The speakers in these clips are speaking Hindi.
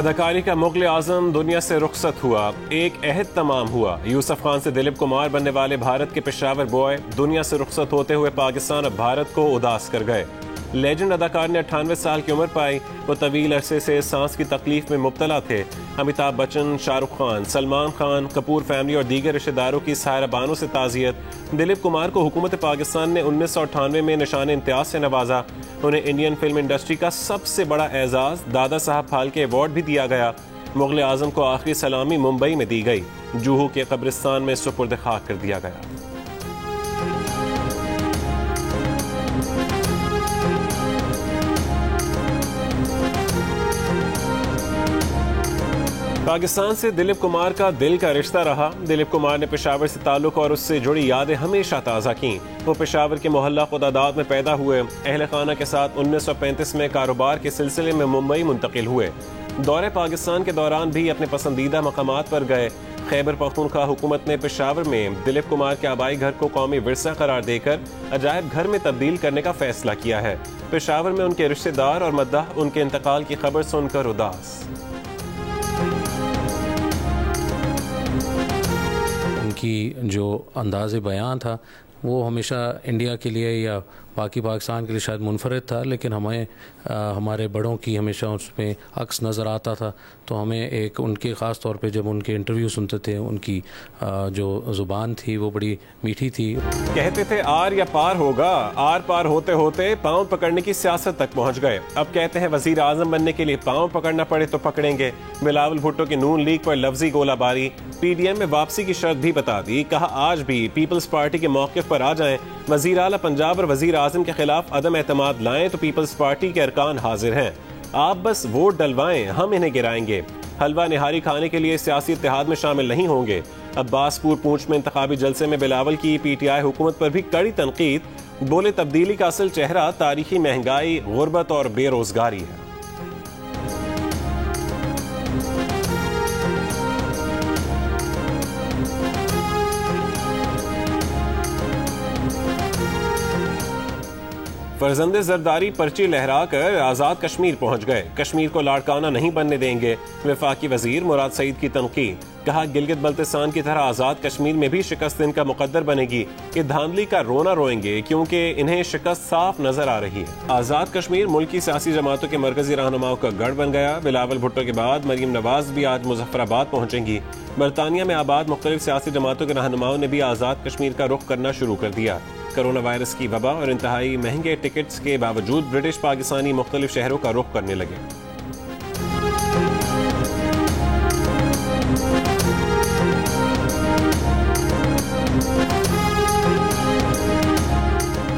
अदाकारी का मुग़ल आज़म दुनिया से रुखसत हुआ, एक अहद तमाम हुआ। यूसुफ खान से दिलीप कुमार बनने वाले भारत के पेशावर बॉय दुनिया से रुखसत होते हुए पाकिस्तान अब भारत को उदास कर गए। लेजेंड अदाकार ने 98 साल की उम्र पाई। वो तवील अरसे से सांस की तकलीफ में मुब्तला थे। अमिताभ बच्चन, शाहरुख खान, सलमान खान, कपूर फैमिली और दीगर रिश्तेदारों की सायराबानों से ताज़ियत। दिलीप कुमार को हुकूमत पाकिस्तान ने 1998 में निशान इम्तियाज से नवाजा। उन्हें इंडियन फिल्म इंडस्ट्री का सबसे बड़ा एजाज दादा साहब फाल्के अवार्ड भी दिया गया। मुग़ल आज़म को आखिरी सलामी मुंबई में दी गई। जूहू के कब्रिस्तान में सुपुर्द खाक कर दिया गया। पाकिस्तान से दिलीप कुमार का दिल का रिश्ता रहा। दिलीप कुमार ने पेशावर से ताल्लुक और उससे जुड़ी यादें हमेशा ताज़ा की। वो पेशावर के मोहल्ला खुदादाद में पैदा हुए। अहल खाना के साथ 1935 में कारोबार के सिलसिले में मुंबई मुंतकिल हुए। दौरे पाकिस्तान के दौरान भी अपने पसंदीदा मकामात पर गए। खैबर पख्तूनख्वा हुकूमत ने पेशावर में दिलीप कुमार के आबाई घर को कौमी विरसा करार देकर अजायब घर में तब्दील करने का फैसला किया है। पेशावर में उनके रिश्तेदार और मद्दाह उनके इंतकाल की खबर सुनकर उदास। उनकी जो अंदाज़ बयान था वो हमेशा इंडिया के लिए या बाकी पाकिस्तान के लिए शायद मुनफरद था, लेकिन हमें हमारे बड़ों की हमेशा उसमें अक्स नज़र आता था। तो हमें एक उनके ख़ास तौर पे जब उनके इंटरव्यू सुनते थे, उनकी जो ज़ुबान थी वो बड़ी मीठी थी। कहते थे आर या पार होगा, आर पार होते होते पाँव पकड़ने की सियासत तक पहुँच गए। अब कहते हैं वज़ीर आज़म बनने के लिए पाँव पकड़ना पड़े तो पकड़ेंगे। बिलावल भुट्टो की नून लीग पर लफ्जी गोलाबारी। PDM में वापसी की शर्त भी बता दी। कहा आज भी पीपल्स पार्टी के मौक़िफ़ पर आ जाएं। वज़ीर आला पंजाब और वज़ीर आज़म के खिलाफ अदम एतमाद लाएं तो पीपल्स पार्टी के अरकान हाजिर हैं। आप बस वोट डलवाएं, हम इन्हें गिराएंगे। हलवा निहारी खाने के लिए सियासी इत्तेहाद में शामिल नहीं होंगे। अब्बासपुर पूंछ में इंतखाबी जलसे में बिलावल की PTI हुकूमत पर भी कड़ी तनकीद। बोले तब्दीली का असल चेहरा तारीखी महंगाई, गुर्बत और बेरोजगारी है। फरजंदे जरदारी पर्ची लहराकर आज़ाद कश्मीर पहुंच गए। कश्मीर को लाड़काना नहीं बनने देंगे। वफाकी वजीर मुराद सईद की तनकीद। कहा गिलगित बल्तिस्तान की तरह आज़ाद कश्मीर में भी शिकस्त इनका मुकद्दर बनेगी। ये धांधली का रोना रोएंगे क्योंकि इन्हें शिकस्त साफ नजर आ रही है। आज़ाद कश्मीर मुल्क की सियासी जमातों के मरकजी रहनुमाओं का गढ़ बन गया। बिलावल भुट्टो के बाद मरीम नवाज भी आज मुजफ्फराबाद पहुंचेंगी। बरतानिया में आबाद मुख्तलिफ सियासी जमातों के रहनुमाओं ने भी आज़ाद कश्मीर का रुख करना शुरू कर दिया। कोरोना वायरस की वबा और इंतहाई महंगे टिकट्स के बावजूद ब्रिटिश पाकिस्तानी मुख्तलिफ शहरों का रुख करने लगे।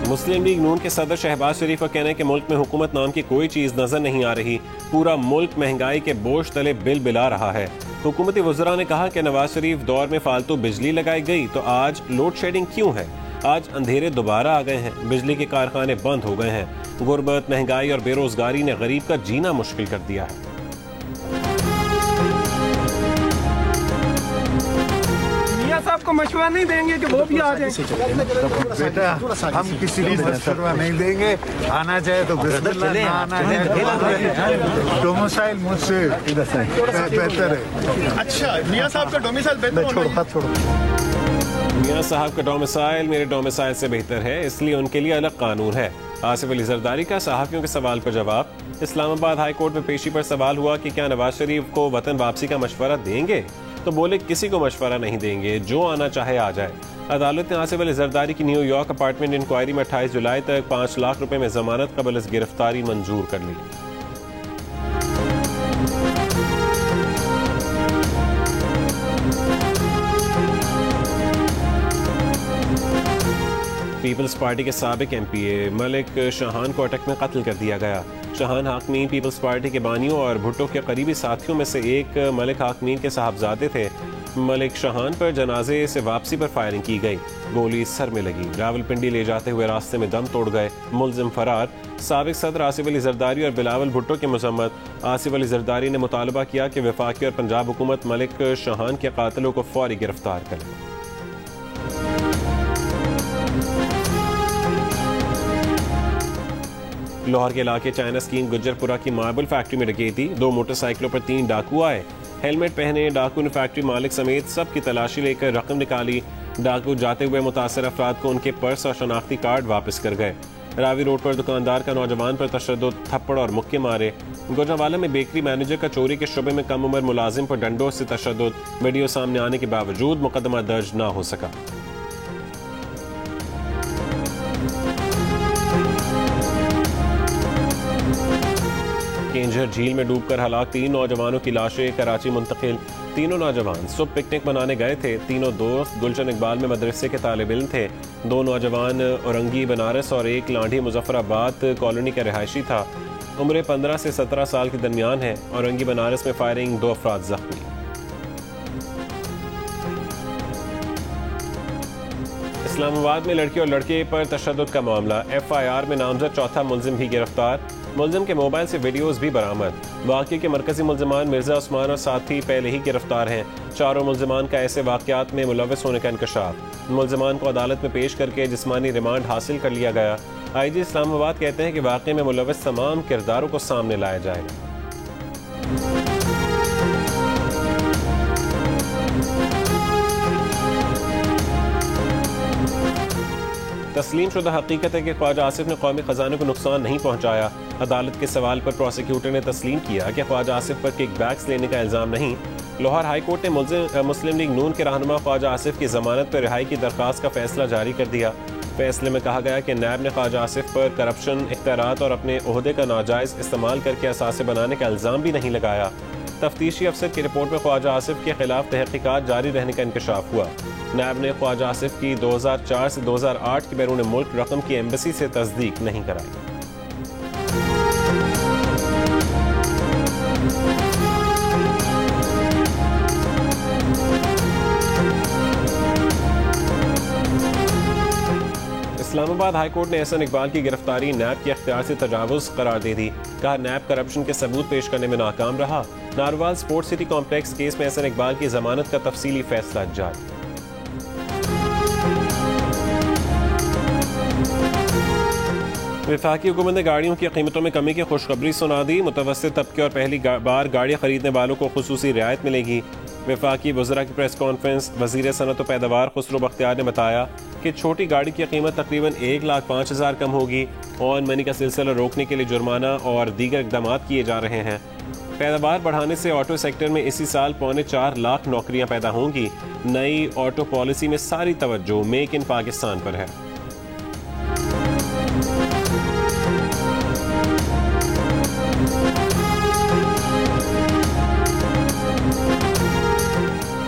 मुस्लिम लीग नून के सदर शहबाज शरीफ का कहना है कि मुल्क में हुकूमत नाम की कोई चीज नजर नहीं आ रही। पूरा मुल्क महंगाई के बोझ तले बिल बिला रहा है। हुकूमती वज़रा ने कहा कि नवाज शरीफ दौर में फालतू बिजली लगाई गई तो आज लोड शेडिंग क्यों है। आज अंधेरे दोबारा आ गए हैं। बिजली के कारखाने बंद हो गए हैं। गुर्बत, महंगाई और बेरोजगारी ने गरीब का जीना मुश्किल कर दिया है। मियां साहब को मशवरा नहीं देंगे कि वो भी आ जाए? बेटा हम किसी को मशवरा नहीं देंगे। आना चाहे तो बिस्मिल्लाह, ना आना चाहे डोमिसाइल मुझसे बेहतर है। अच्छा, मियां साहब का डोमिसाइल बेहतर मियां साहब का डोमिसाइल मेरे डोमिसाइल से बेहतर है, इसलिए उनके लिए अलग कानून है। आसिफ अली जरदारी का सहाफ़ियों के सवाल पर जवाब। इस्लामाबाद हाई कोर्ट में पेशी पर सवाल हुआ कि क्या नवाज शरीफ को वतन वापसी का मशवरा देंगे, तो बोले किसी को मशवरा नहीं देंगे, जो आना चाहे आ जाए। अदालत ने आसिफ अली जरदारी की न्यूयॉर्क अपार्टमेंट इंक्वायरी में 28 जुलाई तक 5 लाख रुपए में जमानत कबल गिरफ्तारी मंजूर कर ली। पीपल्स पार्टी के साबिक MPA मलिक शाहान को अटक में कत्ल कर दिया गया। शाहान हाकमीन पीपल्स पार्टी के बानियों और भुट्टो के करीबी साथियों में से एक मलिक हाकमीन के साहबजादे थे। मलिक शाहान पर जनाजे से वापसी पर फायरिंग की गई। गोली सर में लगी। रावलपिंडी ले जाते हुए रास्ते में दम तोड़ गए। मुलजिम फरार। साबिक सदर आसिफ अली जरदारी और बिलावल भुट्टो की मजम्मत। आसिफ अली जरदारी ने मुतालबा किया कि वफाकी और पंजाब हुकूमत मलिक शाहान के कातिलों को फौरी गिरफ्तार करे। लाहौर के इलाके चाइना स्कीम गुज्जरपुरा की मार्बल फैक्ट्री में डकैती, 2 मोटरसाइकिलों पर 3 डाकू आए। हेलमेट पहने डाकू ने फैक्ट्री मालिक समेत सब की तलाशी लेकर रकम निकाली। डाकू जाते हुए मुतासर अफराद को उनके पर्स और शनाख्ती कार्ड वापस कर गए। रावी रोड पर दुकानदार का नौजवान पर तशद्दुद, थप्पड़ और मुक्के मारे। गुजरांवाला में बेकरी मैनेजर का चोरी के शुबे में कम उम्र मुलाजिम पर डंडों से तशद्दुद, वीडियो सामने आने के बावजूद मुकदमा दर्ज न हो सका। केंझर झील में डूबकर हलाक 3 नौजवानों की लाशें कराची मुंतकिल। तीनों नौजवान सुबह पिकनिक मनाने गए थे। तीनों दोस्त गुलशन इकबाल में मदरसे के तालिब इल्म थे। 2 नौजवान औरंगी बनारस और 1 लांढी मुजफ्फराबाद कॉलोनी का रिहायशी था। उम्र 15 से 17 साल के दरमियान है। औरंगी बनारस में फायरिंग, 2 अफराद जख्मी। इस्लामाबाद में लड़की और लड़के पर तशद्दुद का मामला, FIR में नामजद चौथा मुलजिम भी गिरफ्तार। मुलजिम के मोबाइल से वीडियोस भी बरामद। वाक़े के मरकजी मुलजिमान मिर्जा उस्मान और साथी पहले ही गिरफ्तार हैं। चारों मुलजिमान का ऐसे वाक़यात में मुलव्वस होने का इंकशाफ। मुलजिमान को अदालत में पेश करके जिस्मानी रिमांड हासिल कर लिया गया। IG इस्लामाबाद कहते हैं कि वाक़े में मुलव्वस तमाम किरदारों को सामने लाया जाएगा। तस्लीम शुदा हकीकत है कि ख्वाजा आसिफ ने कौमी खजाने को नुकसान नहीं पहुंचाया। अदालत के सवाल पर प्रोसिक्यूटर ने तस्लीम किया कि ख्वाजा आसिफ पर किकबैक्स लेने का इल्ज़ाम नहीं। लाहौर हाई कोर्ट ने मुस्लिम लीग नून के रहनुमा ख्वाजा आसिफ की जमानत पर रिहाई की दरख्वास्त का फैसला जारी कर दिया। फैसले में कहा गया कि नैब ने ख्वाजा आसिफ पर करप्शन, इख्तियारात और अपने ओहदे का नाजायज़ इस्तेमाल करके असासे बनाने का इल्ज़ाम भी नहीं लगाया। तफ्तीशी अफसर की रिपोर्ट में ख्वाजा आसिफ के खिलाफ तहकीकात जारी रहने का इंकशाफ हुआ। नैब ने ख्वाजा आसिफ की 2004 से 2008 की बैरून मुल्क रकम की एम्बेसी से तस्दीक नहीं कराई। इस्लामाबाद हाई कोर्ट ने एहसन इकबाल की गिरफ्तारी नैब के अख्तियार से तजावुज़ करार दे दी। कहा नैब करप्शन के सबूत पेश करने में नाकाम रहा। Narwhal sports city complex case में एहसन इकबाल की जमानत का तफसीली फैसला जारी। वफाकी हुकूमत ने गाड़ियों की कीमतों में कमी की खुशखबरी सुना दी। मुतवस्सित तबके और पहली बार गाड़ियाँ खरीदने वालों को खुसूसी रियायत मिलेगी। वफाकी वज़रा की प्रेस कॉन्फ्रेंस, वज़ीर सनअत व पैदावार खुसरो बख्तियार ने बताया कि छोटी गाड़ी की कीमत तकरीबन 1,05,000 कम होगी। ऑन मनी का सिलसिला रोकने के लिए जुर्माना और दीगर इक़दाम किए जा रहे हैं। पैदावार बढ़ाने से ऑटो सेक्टर में इसी साल 4.25 लाख नौकरियां पैदा होंगी। नई ऑटो पॉलिसी में सारी तवज्जो मेक इन पाकिस्तान पर है।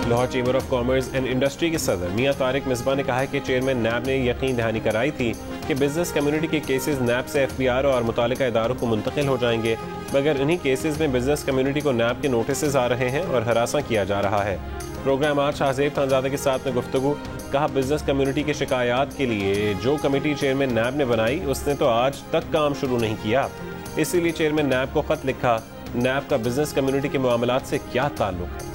Lahore chamber of commerce and industry के सदर मियां तारिक मिसबा ने कहा है कि चेयरमैन नैब ने यकीन दहानी कराई थी कि बिजनेस कम्युनिटी के केसेस नैब से FBR और मुतालिका इदारों को मुंतकिल हो जाएंगे, मगर इन्हीं केसेस में बिजनेस कम्युनिटी को नैब के नोटिस आ रहे हैं और हरासा किया जा रहा है। प्रोग्राम आज शाहजेब खानजादा के साथ में गुफ्तगू। कहा बिजनेस कम्युनिटी की शिकायत के लिए जो कमेटी चेयरमैन नैब ने बनाई उसने तो आज तक काम शुरू नहीं किया, इसीलिए चेयरमैन नैब को खत लिखा। नैब का बिजनेस कम्युनिटी के मामलात से क्या ताल्लुक है?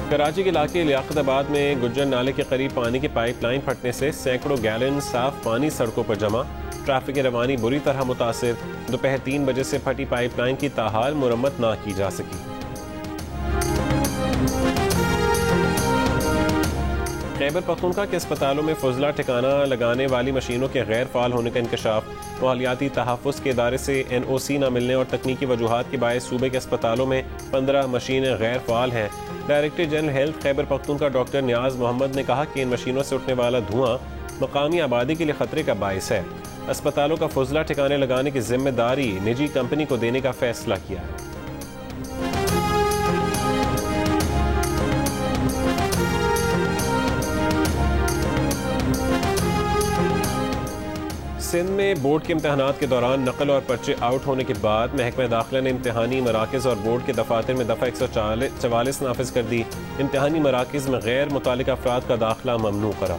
कराची के इलाके लियाकताबाद में गुज्जर नाले के करीब पानी की पाइपलाइन फटने से सैकड़ों गैलन साफ पानी सड़कों पर जमा। ट्रैफिक की रवानी बुरी तरह मुतासिर। दोपहर 3 बजे से फटी पाइपलाइन की ताहाल मुरम्मत ना की जा सकी। खैबर पख्तूनख्वा के अस्पतालों में फुजला ठिकाना लगाने वाली मशीनों के गैर फाल होने का इंकशाफ। मालियाती तहफ़्फ़ुज़ के इदारे से NOC न मिलने और तकनीकी वजूहात के बायस सूबे के अस्पतालों में 15 मशीनें गैर फाल हैं। Director general health Khyber Pakhtunkhwa doctor Niaz Mohammad ने कहा कि इन मशीनों से उठने वाला धुआं मकामी आबादी के लिए खतरे का बायस है। अस्पतालों का फुजला ठिकाने लगाने की जिम्मेदारी निजी कंपनी को देने का फैसला किया है। सिंध में बोर्ड के इम्तहानात के दौरान नकल और पर्चे आउट होने के बाद महकमा दाखिला ने इम्तहानी मराकज़ और बोर्ड के दफातर में दफ़ा 144 नाफिज कर दी। इम्तहानी मराकज़ में गैर मुतालिका अफराद का दाखिला ममनू करा।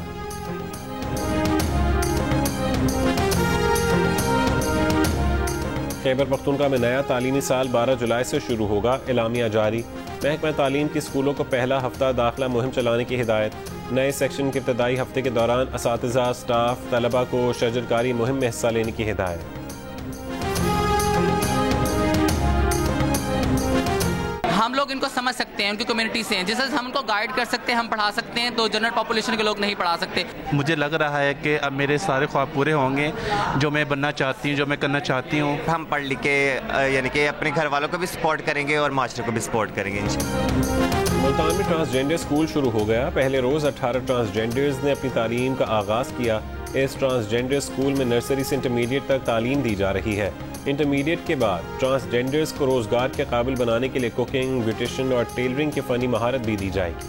खैबर पख्तूनख्वा में नया तालीमी साल 12 जुलाई से शुरू होगा, एलामिया जारी। महकमा तालीम की स्कूलों को पहला हफ्ता दाखिला मुहिम चलाने की हिदायत। नए सेक्शन के इब्तदाई हफ्ते के दौरान असातिज़ा, स्टाफ, तलबा को शजरकारी मुहिम में हिस्सा लेने की हिदायत। हम लोग इनको समझ सकते हैं, उनकी कम्युनिटी से हैं, जिस तरह हम उनको गाइड कर सकते हैं, हम पढ़ा सकते हैं, तो जनरल पॉपुलेशन के लोग नहीं पढ़ा सकते। मुझे लग रहा है कि अब मेरे सारे ख्वाब पूरे होंगे, जो मैं बनना चाहती हूँ, जो मैं करना चाहती हूँ। हम पढ़ लिख के यानी कि अपने घर वालों को भी सपोर्ट करेंगे और मास्टर को भी सपोर्ट करेंगे इंशाल्लाह। मुल्तान में ट्रांसजेंडर स्कूल शुरू हो गया। पहले रोज़ 18 ट्रांसजेंडर्स ने अपनी तालीम का आगाज़ किया। इस ट्रांसजेंडर स्कूल में नर्सरी से इंटरमीडिएट तक तालीम दी जा रही है। इंटरमीडिएट के बाद ट्रांसजेंडर्स को रोज़गार के काबिल बनाने के लिए कुकिंग, ब्यूटिशियन और टेलरिंग की फ़नी महारत भी दी जाएगी।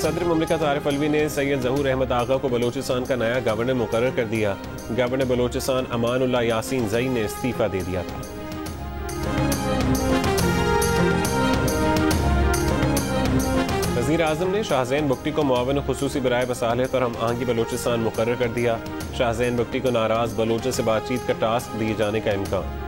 सदर मुमलिकत आरिफ अलवी ने सैयद ज़हूर अहमद आगा को बलोचिस्तान का नया गवर्नर मुकर्रर कर दिया। गवर्नर बलोचिस्तान अमानुल्लाह यासीन ज़ई ने इस्तीफ़ा दे दिया था। वज़ीर आज़म ने शाहज़ैन बुगटी को मुआविन खुसूसी बराए मसालिहत और हम आहंगी बलोचिस्तान मुकर्रर कर दिया। शाहज़ैन बुगटी को नाराज़ बलोचों से बातचीत का टास्क दिए जाने का इम्कान।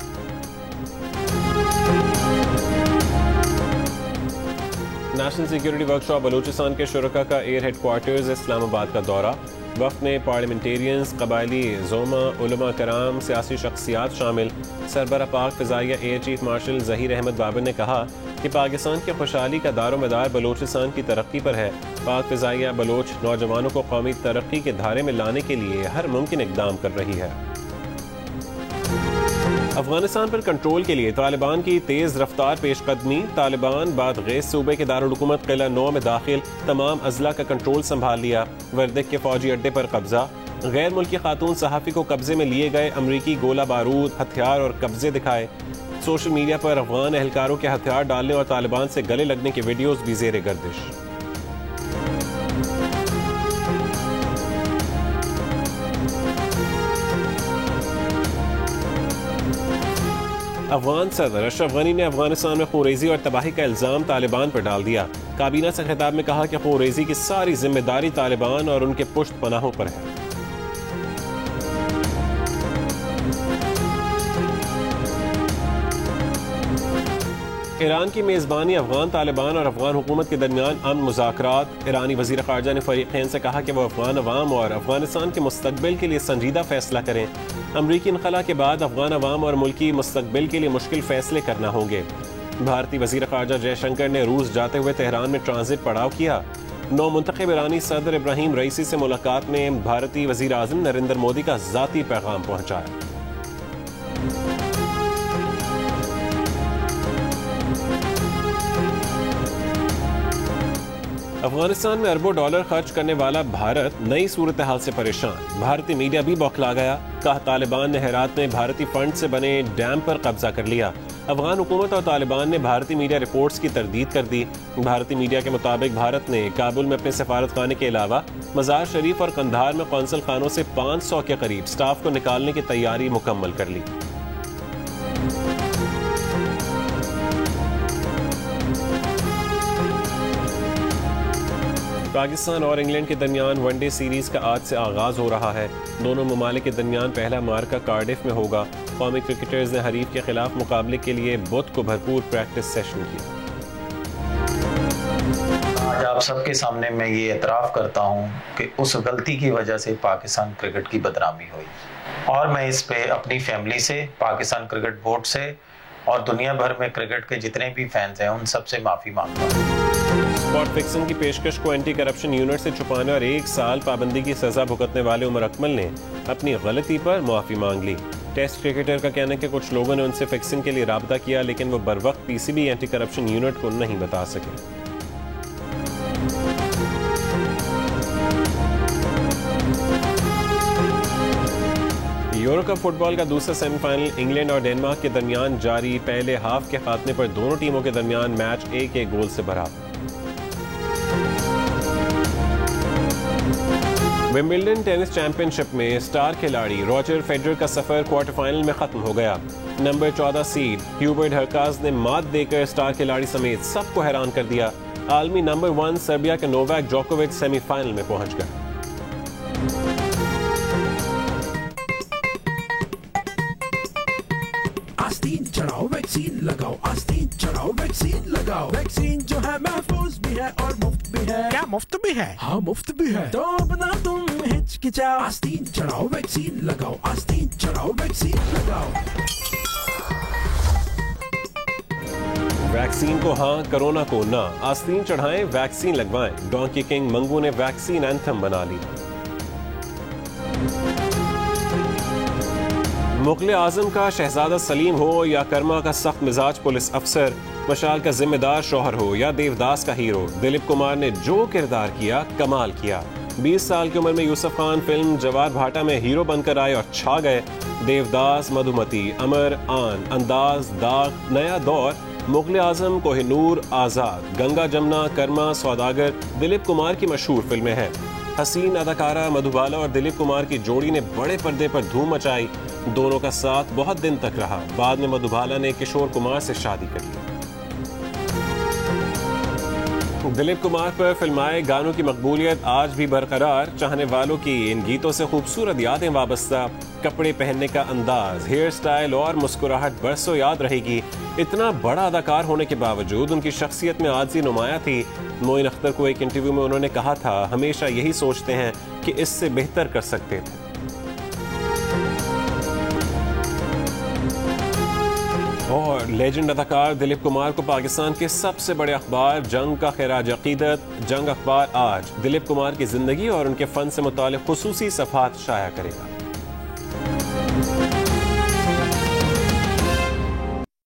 नेशनल सिक्योरिटी वर्कशॉप बलूचिस्तान के शुरका का एयर हेडक्वार्टर्स इस्लामाबाद का दौरा। वफ़द में पार्लियामेंटेरियंस, कबायली ज़ोमा, उलमा कराम, सियासी शख्सियात शामिल। सरबरा पाक फ़िज़ाइया air chief marshal Zaheer Ahmed Babar ने कहा कि पाकिस्तान की खुशहाली का दारोमदार बलूचिस्तान की तरक्की पर है। पाक फ़िज़ाइया बलोच नौजवानों को कौमी तरक्की के धारे में लाने के लिए हर मुमकिन इक़दाम कर रही है। अफगानिस्तान पर कंट्रोल के लिए तालिबान की तेज़ रफ्तार पेशकदमी। तालिबान बाद गैस सूबे के दारुल-हुकूमत किला 9 में दाखिल, तमाम अजला का कंट्रोल संभाल लिया। वर्दक के फौजी अड्डे पर कब्जा। गैर मुल्की खातून सहाफ़ी को कब्जे में लिए गए अमरीकी गोला बारूद, हथियार और कब्जे दिखाए। सोशल मीडिया पर अफगान एहलकारों के हथियार डालने और तालिबान से गले लगने के वीडियोज़ भी ज़ेरे गर्दिश। अफगान सदर अशरफ गनी ने अफगानिस्तान में खूरेजी और तबाही का इल्ज़ाम तालिबान पर डाल दिया। काबीना से खिताब में कहा कि खूरेजी की सारी जिम्मेदारी तालिबान और उनके पुश्त पनाहों पर है। ईरान की मेज़बानी अफगान तालिबान और अफगान हुकूमत के दरमियान अमन मुज़ाकरात। ईरानी वज़ीर ख़ारजा ने फ़रीक़ैन से कहा कि वह अफगान अवाम और अफगानिस्तान के मुस्तक़बिल के लिए संजीदा फ़ैसला करें। अमरीकी इनख़ला के बाद अफगान अवाम और मुल्की मुस्तक़बिल के लिए मुश्किल फ़ैसले करना होंगे। भारतीय वज़ीर ख़ारजा जयशंकर ने रूस जाते हुए तेहरान में ट्रांजिट पड़ाव किया। नौ मुंतखब ईरानी सदर इब्राहिम रईसी से मुलाकात में भारतीय वज़ीर आज़म नरेंद्र मोदी का ज़ाती पैगाम पहुँचाया। अफगानिस्तान में अरबों डॉलर खर्च करने वाला भारत नई सूरत हाल से परेशान। भारतीय मीडिया भी बौखला गया। कहा तालिबान ने हेरात में भारतीय फंड से बने डैम पर कब्जा कर लिया। अफगान हुकूमत और तालिबान ने भारतीय मीडिया रिपोर्ट्स की तरदीद कर दी। भारतीय मीडिया के मुताबिक भारत ने काबुल में अपने सफारत खाने के अलावा मज़ार शरीफ और कंधार में कौंसल खानों से 500 के करीब स्टाफ को निकालने की तैयारी मुकम्मल कर ली। पाकिस्तान और इंग्लैंड के दरमियान वनडे सीरीज का आज से आगाज हो रहा है। दोनों ममालिक के दरमियान पहला मार्का कार्डिफ में होगा। कौमी क्रिकेटर्स ने हरीफ के खिलाफ मुकाबले के लिए बुध को भरपूर प्रैक्टिस सेशन किया। आज आप सबके सामने मैं ये एतराफ़ करता हूँ कि उस गलती की वजह से पाकिस्तान क्रिकेट की बदनामी हुई, और मैं इस पे अपनी फैमिली से, पाकिस्तान क्रिकेट बोर्ड से और दुनिया भर में क्रिकेट के जितने भी फैंस हैं उन सबसे माफ़ी मांगता हूँ। स्पॉट फिक्सिंग की पेशकश को एंटी करप्शन यूनिट से छुपाने और 1 साल पाबंदी की सजा भुगतने वाले उमर अकमल ने अपनी गलती पर माफ़ी मांग ली। टेस्ट क्रिकेटर का कहना है कि कुछ लोगों ने उनसे फिक्सिंग के लिए राब्ता किया, लेकिन वो बर वक्त पीसीबी एंटी करप्शन यूनिट को नहीं बता सके। यूरो कप फुटबॉल का दूसरा सेमीफाइनल इंग्लैंड और डेनमार्क के दरमियान जारी। पहले हाफ के खात्मे पर दोनों टीमों के दरमियान मैच 1-1 गोल से भरा। विंबलडन टेनिस चैंपियनशिप में स्टार खिलाड़ी रॉजर फेडरर का सफर क्वार्टर फाइनल में खत्म हो गया। नंबर 14 सीड ह्यूबर्ट हरकाज ने मात देकर स्टार खिलाड़ी समेत सबको हैरान कर दिया। आलमी नंबर 1 सर्बिया के नोवाक जोकोविच सेमीफाइनल में पहुंच गए। आस्तीन चढ़ाओ वैक्सीन लगाओ, आस्तीन चढ़ाओ वैक्सीन लगाओ। वैक्सीन जो है महफूज भी है और मुफ्त भी है। क्या मुफ्त भी है? हाँ मुफ्त भी है। तो अब ना तुम हिचकिचाओ, आस्तीन चढ़ाओ वैक्सीन लगाओ, आस्तीन चढ़ाओ वैक्सीन लगाओ। वैक्सीन को हाँ, कोरोना को ना। आस्तीन चढ़ाएं, वैक्सीन लगवाएं। डोंकी किंग मंगू ने वैक्सीन एंथम बना ली। मुगल आजम का शहजादा सलीम हो या कर्मा का सख्त मिजाज पुलिस अफसर, मशाल का जिम्मेदार शौहर हो या देवदास का हीरो, दिलीप कुमार ने जो किरदार किया कमाल किया। 20 साल की उम्र में यूसुफ खान फिल्म जवार भाटा में हीरो बनकर आए और छा गए। देवदास, मधुमती, अमर, आन, अंदाज, दाग, नया दौर, मुगल आजम, कोहिनूर, आजाद, गंगा जमुना, कर्मा, सौदागर दिलीप कुमार की मशहूर फिल्में हैं। हसीन अदाकारा मधुबाला और दिलीप कुमार की जोड़ी ने बड़े पर्दे पर धूम मचाई। दोनों का साथ बहुत दिन तक रहा। बाद में मधुबाला ने किशोर कुमार से शादी कर ली। दिलीप कुमार पर फिल्माए गानों की मकबूलियत आज भी बरकरार। चाहने वालों की इन गीतों से खूबसूरत यादें वाबस्ता। कपड़े पहनने का अंदाज, हेयर स्टाइल और मुस्कुराहट बरसों याद रहेगी। इतना बड़ा अदाकार होने के बावजूद उनकी शख्सियत में आजिज़ी नुमाया थी। मोइन अख्तर को एक इंटरव्यू में उन्होंने कहा था, हमेशा यही सोचते हैं कि इससे बेहतर कर सकते थे। और लेजेंड अदाकार दिलीप कुमार को पाकिस्तान के सबसे बड़े अखबार जंग का खिराज अकीदत, जंग अखबार आज दिलीप कुमार की जिंदगी और उनके फन से मुताल्लिक खुसूसी सफ़ात शाया करेगा।